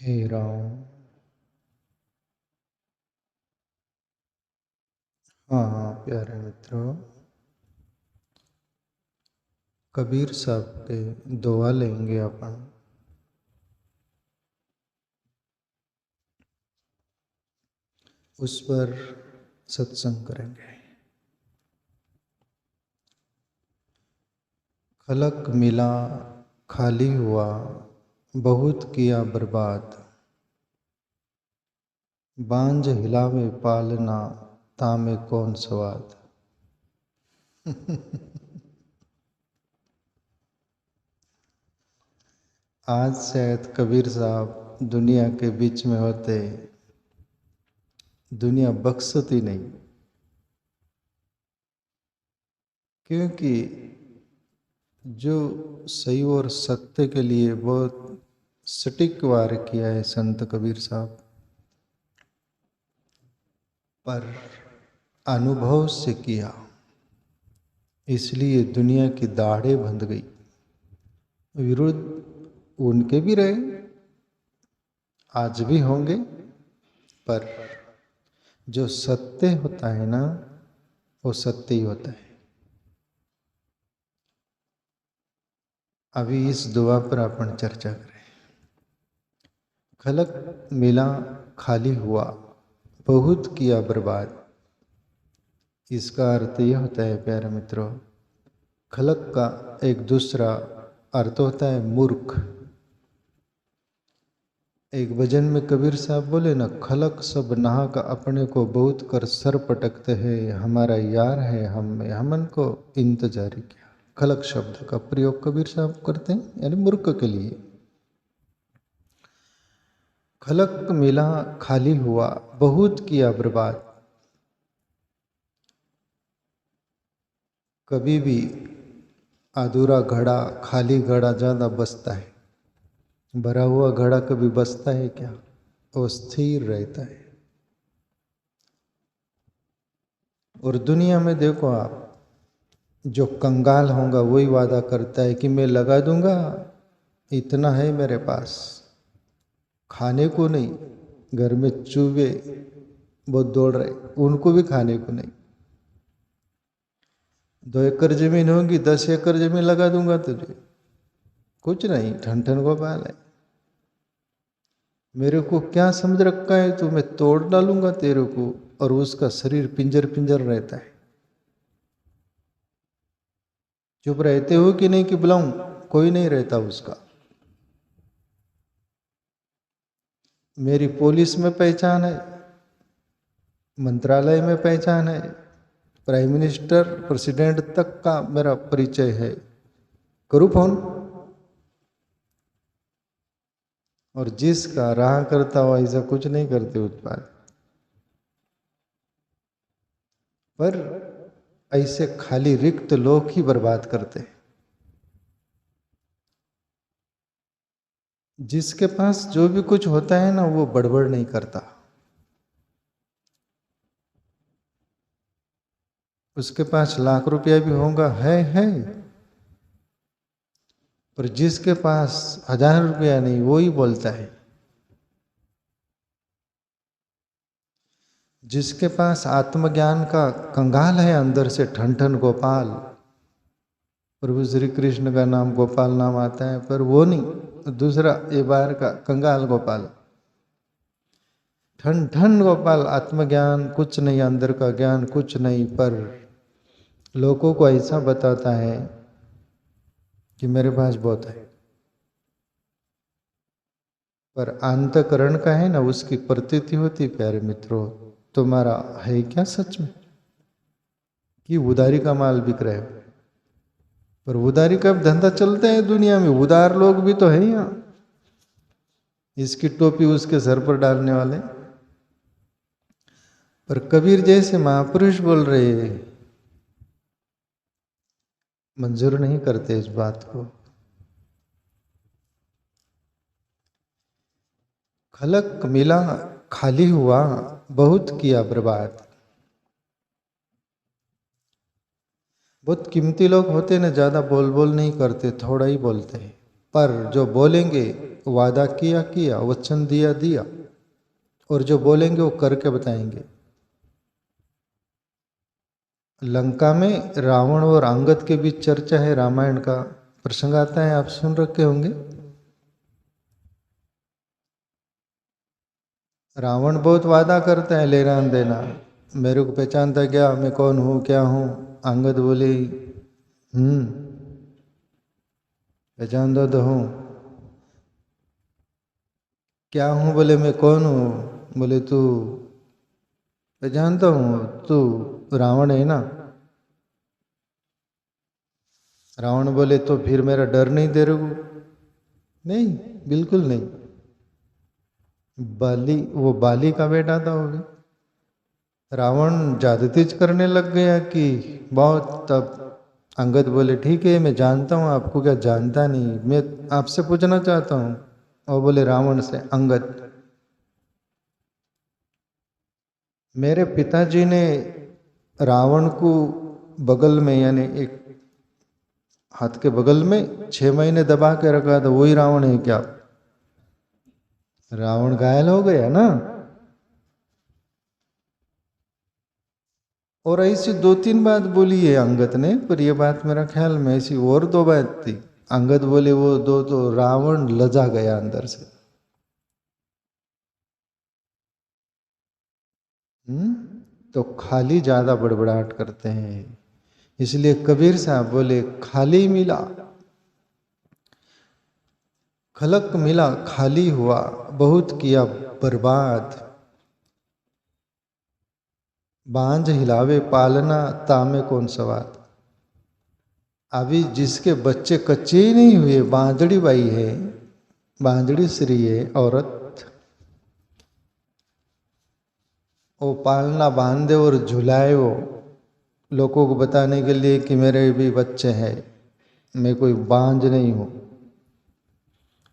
हे राम। हाँ प्यारे मित्रों, कबीर साहब के दुआ लेंगे अपन। उस पर सत्संग करेंगे। खलक मिला खाली हुआ, बहुत किया बर्बाद। बांझ हिलावे पालना, तामे कौन स्वाद। आज शायद कबीर साहब दुनिया के बीच में होते, दुनिया बख्शती नहीं, क्योंकि जो सही और सत्य के लिए बहुत सटीक वार किया है संत कबीर साहब, पर अनुभव से किया, इसलिए दुनिया की दाढ़ें बंध गई। विरोध उनके भी रहे, आज भी होंगे, पर जो सत्य होता है ना, वो सत्य ही होता है। अभी इस दुआ पर अपन चर्चा करें। खलक मिला खाली हुआ, बहुत किया बर्बाद। इसका अर्थ यह होता है प्यारे मित्रों, खलक का एक दूसरा अर्थ होता है मूर्ख। एक भजन में कबीर साहब बोले ना, खलक सब नाहक अपने को बहुत कर सर पटकते हैं, हमारा यार है हमन को इंतजारी किया। खलक शब्द का प्रयोग कबीर साहब करते हैं, यानी मूर्ख के लिए। खलक मिला खाली हुआ, बहुत किया बर्बाद। कभी भी अधूरा घड़ा, खाली घड़ा ज़्यादा बसता है। भरा हुआ घड़ा कभी बसता है क्या? वो स्थिर रहता है। और दुनिया में देखो आप, जो कंगाल होगा वही वादा करता है कि मैं लगा दूंगा, इतना है मेरे पास, खाने को नहीं। घर में चूहे बहुत दौड़ रहे, उनको भी खाने को नहीं। 2 एकड़ जमीन होगी, 10 एकड़ जमीन लगा दूंगा तुझे, कुछ नहीं, ठन ठन गोपाल है। मेरे को क्या समझ रखा है तू, मैं तोड़ डालूंगा तेरे को। और उसका शरीर पिंजर पिंजर रहता है। चुप रहते हो कि नहीं कि बुलाऊं? कोई नहीं रहता उसका। मेरी पुलिस में पहचान है, मंत्रालय में पहचान है, प्राइम मिनिस्टर प्रेसिडेंट तक का मेरा परिचय है। करूं फोन? और जिसका राह करता हो ऐसा कुछ नहीं करते उत्पाद। पर ऐसे खाली रिक्त लोग ही बर्बाद करते हैं। जिसके पास जो भी कुछ होता है ना, वो बड़बड़ नहीं करता। उसके पास लाख रुपया भी होगा, है। पर जिसके पास 1000 रुपया नहीं, वो ही बोलता है। जिसके पास आत्मज्ञान का कंगाल है अंदर से, ठन ठन गोपाल, प्रभु श्री कृष्ण का नाम गोपाल नाम आता है, पर वो नहीं, दूसरा ये बाहर का कंगाल गोपाल। ठन ठन गोपाल, आत्मज्ञान कुछ नहीं, अंदर का ज्ञान कुछ नहीं, पर लोगों को ऐसा बताता है कि मेरे पास बहुत है। पर अंतकरण का है ना, उसकी प्रतीति होती प्यारे मित्रों, तुम्हारा है क्या सच में कि उधारी का माल बिक रहे हो? पर उधारी का धंधा चलता है दुनिया में, उधार लोग भी तो है यहाँ। इसकी टोपी उसके सर पर डालने वाले। पर कबीर जैसे महापुरुष बोल रहे, मंजूर नहीं करते इस बात को। खलक मिला खाली हुआ, बहुत किया बर्बाद। बहुत कीमती लोग होते ना, ज्यादा बोल बोल नहीं करते, थोड़ा ही बोलते हैं। पर जो बोलेंगे वादा किया किया, वचन दिया दिया, और जो बोलेंगे वो करके बताएंगे। लंका में रावण और अंगद के बीच चर्चा है, रामायण का प्रसंग आता है, आप सुन रखे होंगे। रावण बहुत वादा करता है लेना देना, मेरे को पहचानता क्या, मैं कौन हूँ क्या हूँ। अंगद बोले पहचान दो तो हूँ। क्या हूँ बोले, मैं कौन हूँ बोले, तू पहचानता हूँ, तू रावण है ना। रावण बोले तो फिर मेरा डर नहीं तेरे को? नहीं, बिल्कुल नहीं। बाली का बेटा था वो भी। रावण ज्यादतीज करने लग गया कि बहुत। तब अंगद बोले ठीक है, मैं जानता हूँ आपको, क्या जानता नहीं, मैं आपसे पूछना चाहता हूँ। और बोले रावण से, अंगद, मेरे पिताजी ने रावण को बगल में, यानी एक हाथ के बगल में 6 महीने दबा के रखा था, वही रावण है क्या? रावण घायल हो गया ना। और ऐसी 2-3 बात बोली है अंगद ने, पर ये बात मेरा ख्याल में ऐसी और 2 बात थी। अंगद बोले वो 2 तो रावण लजा गया अंदर से। तो खाली ज्यादा बड़बड़ाहट करते हैं, इसलिए कबीर साहब बोले खाली मिला खलक मिला खाली हुआ, बहुत किया बर्बाद। बांझ हिलावे पालना, तामे कौन सवाद। अभी जिसके बच्चे कच्चे ही नहीं हुए, बांझड़ी बाई है, बांझड़ी स्त्री है, औरत, वो पालना बांधे और झुलाए वो, लोगों को बताने के लिए कि मेरे भी बच्चे हैं, मैं कोई बांझ नहीं हूँ।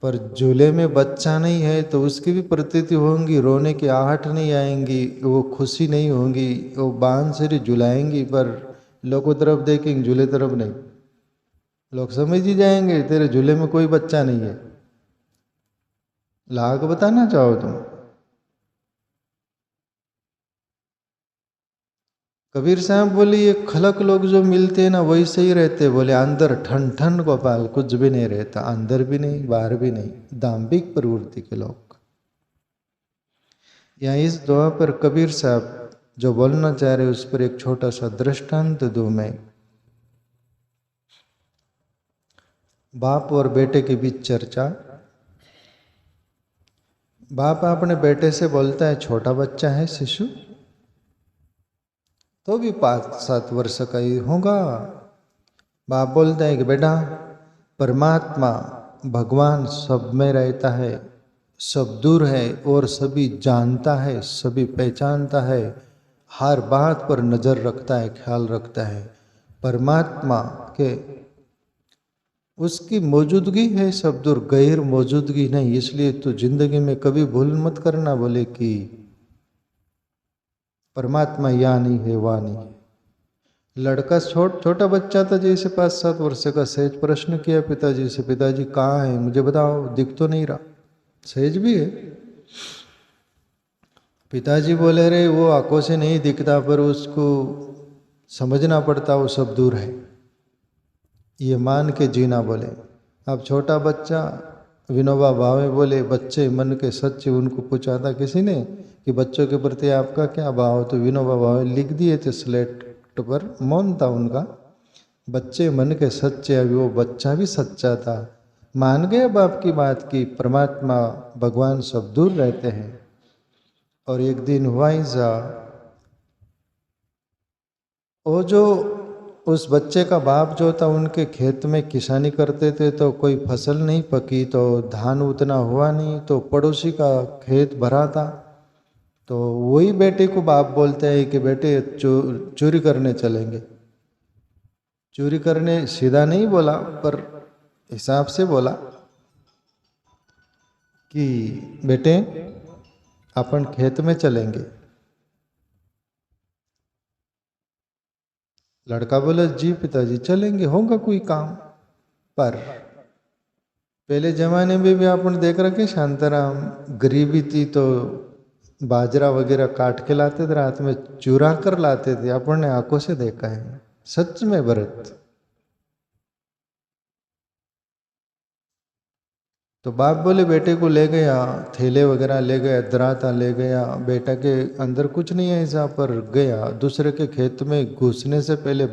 पर झूले में बच्चा नहीं है तो उसकी भी प्रतीति होंगी, रोने की आहट नहीं आएंगी, वो खुशी नहीं होगी, वो बांध से झुलाएंगी, पर लोगों तरफ देखेंगे, झूले तरफ नहीं। लोग समझ ही जाएंगे तेरे झूले में कोई बच्चा नहीं है। लाग बताना चाहो तुम। कबीर साहब बोले ये खलक लोग जो मिलते हैं ना वैसे ही रहते, बोले अंदर ठन ठन गोपाल, कुछ भी नहीं रहता, अंदर भी नहीं बाहर भी नहीं, दाम्भिक प्रवृत्ति के लोग। यहाँ इस दुआ पर कबीर साहब जो बोलना चाह रहे उस पर एक छोटा सा दृष्टांत दूं मैं। बाप और बेटे के बीच चर्चा। बाप अपने बेटे से बोलता है, छोटा बच्चा है शिशु, तो भी 5-7 वर्ष का ही होगा। बाप बोलता है कि बेटा, परमात्मा भगवान सब में रहता है, सब दूर है और सभी जानता है, सभी पहचानता है, हर बात पर नजर रखता है, ख्याल रखता है। परमात्मा के उसकी मौजूदगी है सब दूर, गैर मौजूदगी नहीं। इसलिए तो जिंदगी में कभी भूल मत करना, बोले कि परमात्मा या नहीं है वहाँ नहीं है। लड़का छोटा बच्चा था जैसे 5-7 वर्ष का, सहज प्रश्न किया पिताजी से, पिताजी कहाँ है मुझे बताओ, दिख तो नहीं रहा। सहज भी है। पिताजी बोले रे वो आंखों से नहीं दिखता, पर उसको समझना पड़ता, वो सब दूर है, ये मान के जीना। बोले अब छोटा बच्चा, विनोबा भावे बोले बच्चे मन के सच्चे, उनको पूछा था किसी ने कि बच्चों के प्रति आपका क्या भाव, तो विनोबा भावे लिख दिए थे स्लेट पर, मौन था उनका। बच्चे मन के सच्चे, अभी वो बच्चा भी सच्चा था, मान गए बाप की बात की परमात्मा भगवान सब दूर रहते हैं। और एक दिन हुआ ही सा, वो जो उस बच्चे का बाप जो था उनके खेत में किसानी करते थे, तो कोई फसल नहीं पकी, तो धान उतना हुआ नहीं, तो पड़ोसी का खेत भरा था। तो वही बेटे को बाप बोलते हैं कि बेटे चोरी करने चलेंगे। चोरी करने सीधा नहीं बोला, पर हिसाब से बोला कि बेटे अपन खेत में चलेंगे। लड़का बोला जी पिताजी चलेंगे, होगा कोई काम। पर पहले जमाने में भी अपन देख रखे शांताराम, गरीबी थी तो बाजरा वगैरह काट के लाते थे, रात में चुरा कर लाते थे, अपन ने आंखों से देखा है। सच में भरत। तो बाप बोले बेटे को ले गया, थैले वगैरह ले गया, दराता ले गया, बेटा के अंदर कुछ नहीं है ऐसा, पर गया दूसरे के खेत में घुसने से पहले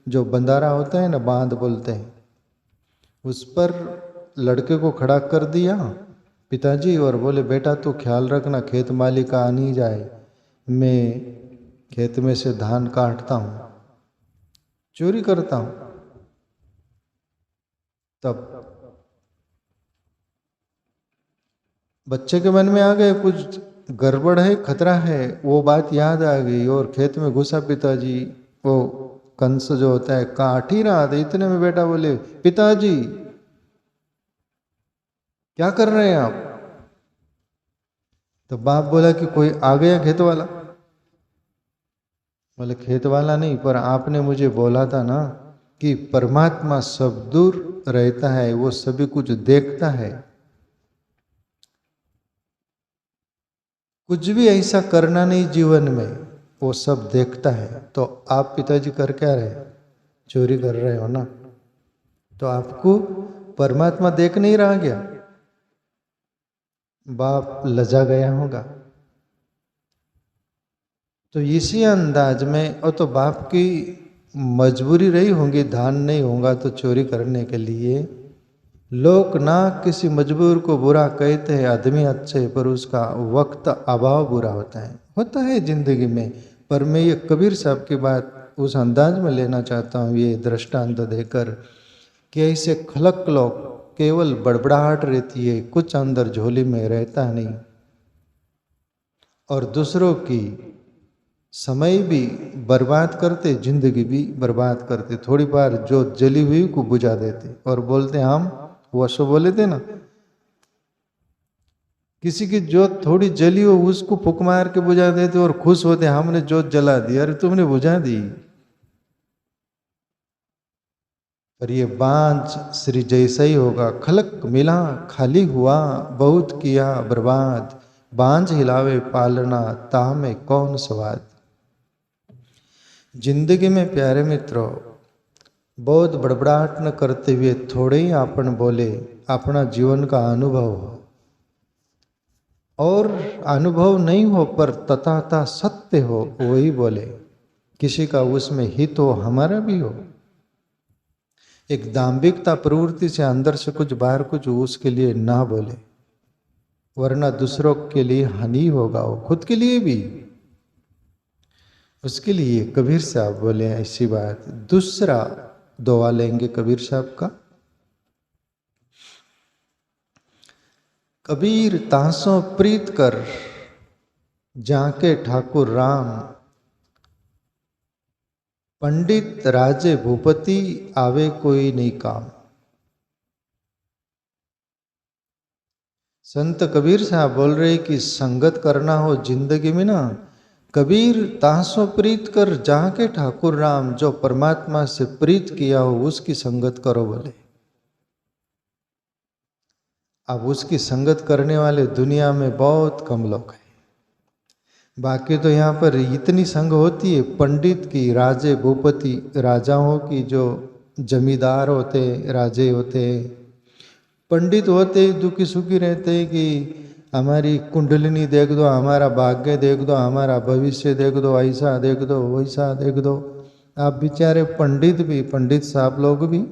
जो बंदारा होता है ना, बांध बोलते हैं, उस पर लड़के को खड़ा कर दिया पिताजी, और बोले बेटा तू ख्याल रखना खेत मालिक आ नहीं जाए, मैं खेत में से धान काटता हूँ, चोरी करता हूँ। तब बच्चे के मन में आ गए कुछ गड़बड़ है, खतरा है, वो बात याद आ गई और खेत में घुसा पिताजी। वो कंस जो होता है काट ही रहा था, इतने में बेटा बोले पिताजी क्या कर रहे हैं आप? तो बाप बोला कि कोई आ गया खेत वाला। बोले खेत वाला नहीं, पर आपने मुझे बोला था ना कि परमात्मा सब दूर रहता है, वो सभी कुछ देखता है, कुछ भी ऐसा करना नहीं जीवन में, वो सब देखता है। तो आप पिताजी कर क्या रहे? चोरी कर रहे हो ना, तो आपको परमात्मा देख नहीं रहा क्या? बाप लजा गया होगा। तो इसी अंदाज में, और तो बाप की मजबूरी रही होंगी, धान नहीं होगा तो चोरी करने के लिए। लोग ना किसी मजबूर को बुरा कहते हैं, आदमी अच्छे, पर उसका वक्त अभाव बुरा होता है जिंदगी में। पर मैं ये कबीर साहब की बात उस अंदाज में लेना चाहता हूँ, ये दृष्टांत देकर, कि ऐसे खलक लोग केवल बड़बड़ाहट रहती है, कुछ अंदर झोली में रहता नहीं, और दूसरों की समय भी बर्बाद करते, जिंदगी भी बर्बाद करते। थोड़ी बार जो जली हुई को बुझा देते और बोलते हम, वो अशो बोले थे ना, किसी की जोत थोड़ी जली हो उसको फूक मार के बुझा देते और खुश होते हमने जोत जला दी, अरे तुमने बुझा दी। पर ये बांझ श्री जैसा ही होगा, खलक मिला खाली हुआ, बहुत किया बर्बाद, बांझ हिलावे पालना, ताह में कौन स्वाद। जिंदगी में प्यारे मित्रों, बहुत बड़बड़ाहट न करते हुए थोड़े ही आपन बोले, अपना जीवन का अनुभव हो, और अनुभव नहीं हो पर तथाता सत्य हो वही बोले, किसी का उसमें हित हो, हमारा भी हो। एक दाम्भिकता प्रवृत्ति से अंदर से कुछ बाहर कुछ उसके लिए ना बोले, वरना दूसरों के लिए हानि होगा, वो खुद के लिए भी। उसके लिए कबीर साहब बोले ऐसी बात। दूसरा दुआ लेंगे कबीर साहब का। कबीर तासों प्रीत कर, जाके ठाकुर राम, पंडित राजे भूपति, आवे कोई नहीं काम। संत कबीर साहब बोल रहे कि संगत करना हो जिंदगी में ना, कबीर तासों प्रीत कर, जहाँ के ठाकुर राम, जो परमात्मा से प्रीत किया हो उसकी संगत करो बोले। अब उसकी संगत करने वाले दुनिया में बहुत कम लोग हैं। बाकी तो यहाँ पर इतनी संग होती है पंडित की, राजे भूपति, राजाओं की, जो जमींदार होते, राजे होते, पंडित होते, दुखी सुखी रहते कि हमारी कुंडलिनी देख दो, हमारा भाग्य देख दो, हमारा भविष्य देख दो, ऐसा देख दो, वैसा देख दो। आप बेचारे पंडित भी, पंडित साहब लोग भी,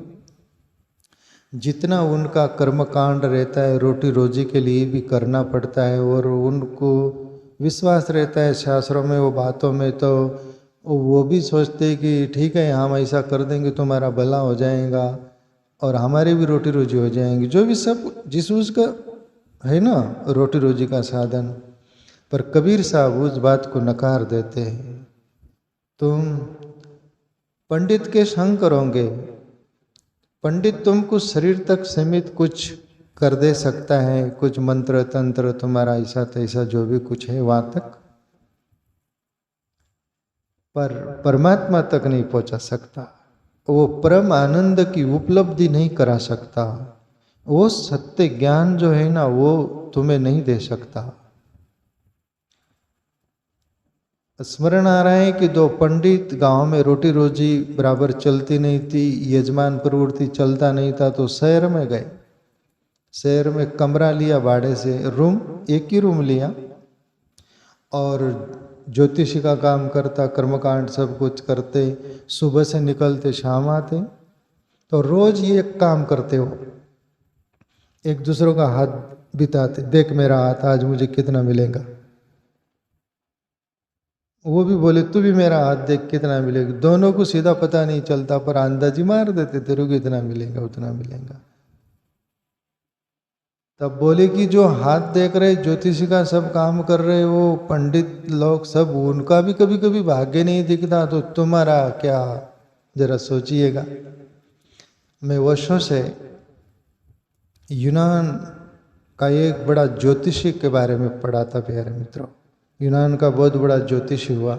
जितना उनका कर्मकांड रहता है, रोटी रोजी के लिए भी करना पड़ता है, और उनको विश्वास रहता है शास्त्रों में, वो बातों में, तो वो भी सोचते हैं कि ठीक है हम ऐसा कर देंगे तुम्हारा भला हो जाएगा और हमारी भी रोटी रोजी हो जाएंगी, जो भी सब जिस उसका है ना रोटी रोजी का साधन। पर कबीर साहब उस बात को नकार देते हैं। तुम पंडित के संग करोगे, पंडित तुमको शरीर तक सीमित कुछ कर दे सकता है, कुछ मंत्र तंत्र तुम्हारा ऐसा तैसा जो भी कुछ है वहां तक, पर परमात्मा तक नहीं पहुंचा सकता, वो परम आनंद की उपलब्धि नहीं करा सकता, वो सत्य ज्ञान जो है ना वो तुम्हें नहीं दे सकता। स्मरण आ रहा है कि दो पंडित, गांव में रोटी रोजी बराबर चलती नहीं थी, यजमान प्रवृत्ति चलता नहीं था, तो शहर में गए। शहर में कमरा लिया भाड़े से, रूम, एक ही रूम लिया, और ज्योतिषी का काम करता, कर्मकांड सब कुछ करते, सुबह से निकलते शाम आते। तो रोज ये काम करते हो, एक दूसरों का हाथ बिताते, देख मेरा हाथ आज मुझे कितना मिलेगा। वो भी बोले तू भी मेरा हाथ देख कितना मिलेगा। दोनों को सीधा पता नहीं चलता, पर अंदाजी मार देते तेरे को इतना मिलेगा उतना मिलेगा। तब बोले कि जो हाथ देख रहे ज्योतिषी का सब काम कर रहे वो पंडित लोग सब, उनका भी कभी कभी भाग्य नहीं दिखता, तो तुम्हारा क्या, जरा सोचिएगा। मैं वर्षों से यूनान का एक बड़ा ज्योतिषी के बारे में पढ़ा था प्यारे मित्रों। यूनान का बहुत बड़ा ज्योतिषी हुआ,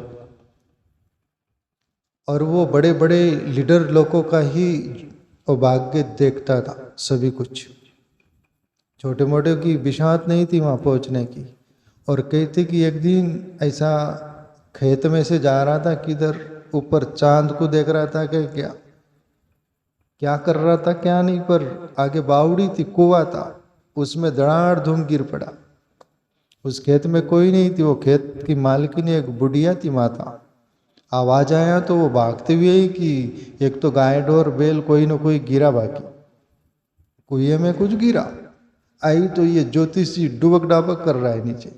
और वो बड़े बड़े लीडर लोगों का ही वो भाग्य देखता था, सभी कुछ, छोटे मोटे की बिशात नहीं थी वहाँ पहुँचने की। और कहते कि एक दिन ऐसा खेत में से जा रहा था, किधर ऊपर चांद को देख रहा था कि क्या क्या कर रहा था क्या नहीं, पर आगे बावड़ी थी, कुआं था, उसमें धड़ाड़ धूम गिर पड़ा। उस खेत में कोई नहीं थी, वो खेत की मालकिन एक बुढ़िया थी माता। आवाज आया तो वो भागते हुए कि एक तो गाय ढोर बैल कोई ना कोई गिरा, बाकी कुएं में कुछ गिरा। आई तो ये ज्योतिषी डुबक डाबक कर रहा है नीचे।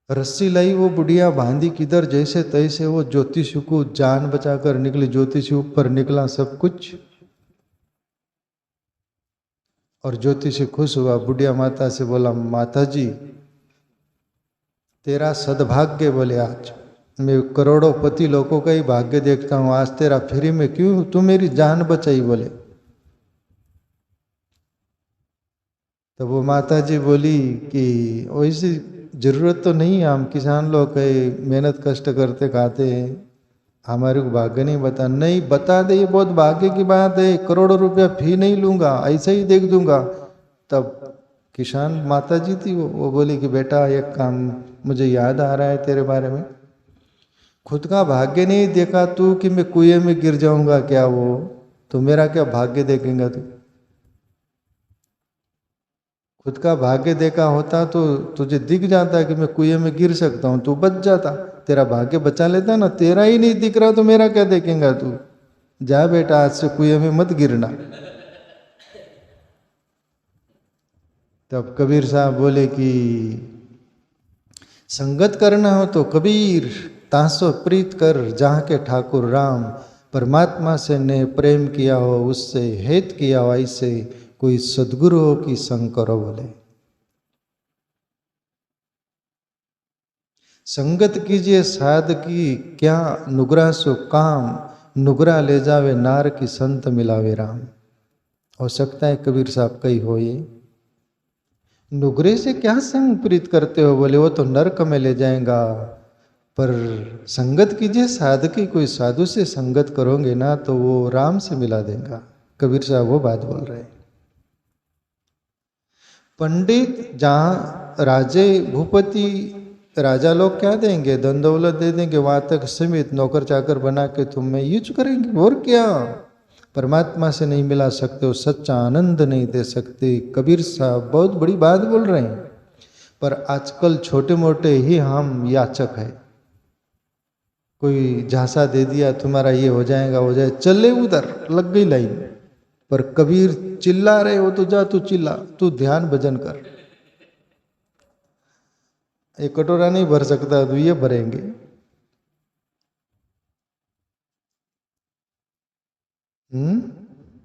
रस्सी लाई, वो बुढ़िया बांधी किधर, जैसे तैसे वो ज्योतिषी को जान बचाकर निकली। ज्योतिषी ऊपर निकला सब कुछ, और ज्योतिषी खुश हुआ। बुढ़िया माता से बोला, माता जी तेरा सद्भाग्य, बोले आज मैं करोड़ों पति लोगों का ही भाग्य देखता हूँ, आज तेरा फ्री में क्यों, तू मेरी जान बचाई। बोले तो वो माता जी बोली कि वैसी जरूरत तो नहीं है, हम किसान लोग कई मेहनत कष्ट करते खाते हैं, हमारे को भाग्य नहीं बता। नहीं बता दे, ये बहुत भाग्य की बात है, करोड़ों रुपया फी नहीं लूंगा, ऐसे ही देख दूंगा। तब किसान माता जी थी, वो बोली कि बेटा एक काम मुझे याद आ रहा है तेरे बारे में, खुद का भाग्य नहीं देखा तू कि मैं कुएं में गिर जाऊंगा क्या, वो तो मेरा क्या भाग्य देखेगा तू। खुद का भाग्य देखा होता तो तुझे दिख जाता कि मैं कुएं में गिर सकता हूं, तू बच जाता, तेरा भाग्य बचा लेता ना। तेरा ही नहीं दिख रहा तो मेरा क्या देखेगा तू। जा बेटा आज से कुएं में मत गिरना। तब कबीर साहब बोले कि संगत करना हो तो कबीर तासो प्रीत कर, जहाँ के ठाकुर राम, परमात्मा से ने प्रेम किया हो उससे हेत किया हो, ऐसे कोई सदगुरु हो कि संग करो। बोले संगत कीजिए साध की क्या, नुगरा सो काम, नुगरा ले जावे नार की संत मिलावे राम। हो सकता है कबीर साहब कही हो ये, नुगरे से क्या संग प्रीत करते हो, बोले वो तो नरक में ले जाएगा, पर संगत कीजिए साध की, कोई साधु से संगत करोगे ना तो वो राम से मिला देगा। कबीर साहब वो बात बोल रहे हैं। पंडित जहाँ राजे भूपति राजा लोग क्या देंगे, धन दौलत दे देंगे, वहां तक सीमित, नौकर चाकर बना के तुम्हें यूज करेंगे, और क्या। परमात्मा से नहीं मिला सकते हो, सच्चा आनंद नहीं दे सकते। कबीर साहब बहुत बड़ी बात बोल रहे हैं, पर आजकल छोटे मोटे ही हम याचक है। कोई झांसा दे दिया तुम्हारा ये हो जाएगा, हो जाए, चले उधर लग गई लाइन। पर कबीर चिल्ला रहे हो तो जा तू चिल्ला, तू ध्यान भजन कर। एक कटोरा नहीं भर सकता तो ये भरेंगे।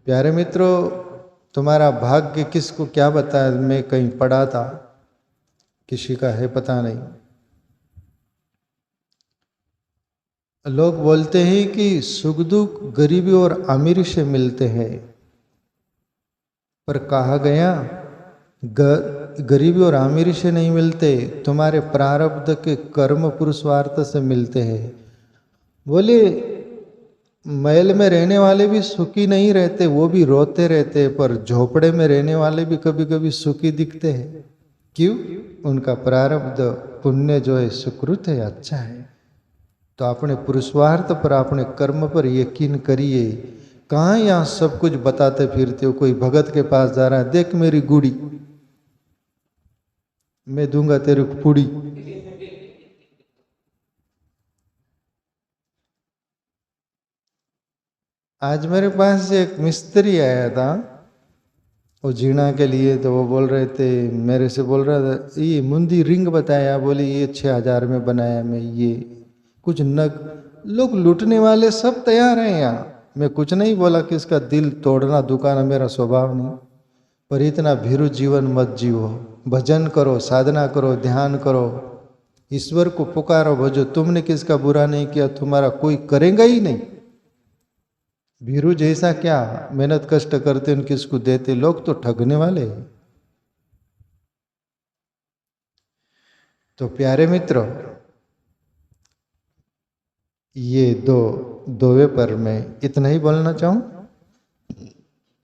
प्यारे मित्रों, तुम्हारा भाग्य किसको क्या बताया, मैं कहीं पढ़ा था, किसी का है पता नहीं। लोग बोलते हैं कि सुख दुख गरीबी और अमीरी से मिलते हैं, पर कहा गया गरीबी और अमीरी से नहीं मिलते, तुम्हारे प्रारब्ध के कर्म पुरुषार्थ से मिलते हैं। बोले महल में रहने वाले भी सुखी नहीं रहते, वो भी रोते रहते, पर झोपड़े में रहने वाले भी कभी कभी सुखी दिखते हैं। क्यों? उनका प्रारब्ध पुण्य जो है सुकृत है, अच्छा है। तो अपने पुरुषार्थ पर, अपने कर्म पर यकीन करिए। कहाँ यहाँ सब कुछ बताते फिरते हो? कोई भगत के पास जा रहा है, देख मेरी गुड़ी, मैं दूंगा तेरे को पुड़ी। आज मेरे पास एक मिस्त्री आया था वो जीना के लिए, तो वो बोल रहे थे, मेरे से बोल रहा था, ये मुंदी रिंग बताया, बोले ये 6,000 में बनाया मैं, ये कुछ नग। लोग लूटने वाले सब तैयार हैं यहाँ। मैं कुछ नहीं बोला कि इसका दिल तोड़ना दुखाना मेरा स्वभाव नहीं, पर इतना भीरु जीवन मत जियो। भजन करो, साधना करो, ध्यान करो, ईश्वर को पुकारो, भजो। तुमने किसका बुरा नहीं किया, तुम्हारा कोई करेगा ही नहीं। भीरू जैसा क्या मेहनत कष्ट करते उन किसको देते, लोग तो ठगने वाले हैं। तो प्यारे मित्रों, ये दोवे पर मैं इतना ही बोलना चाहूँ।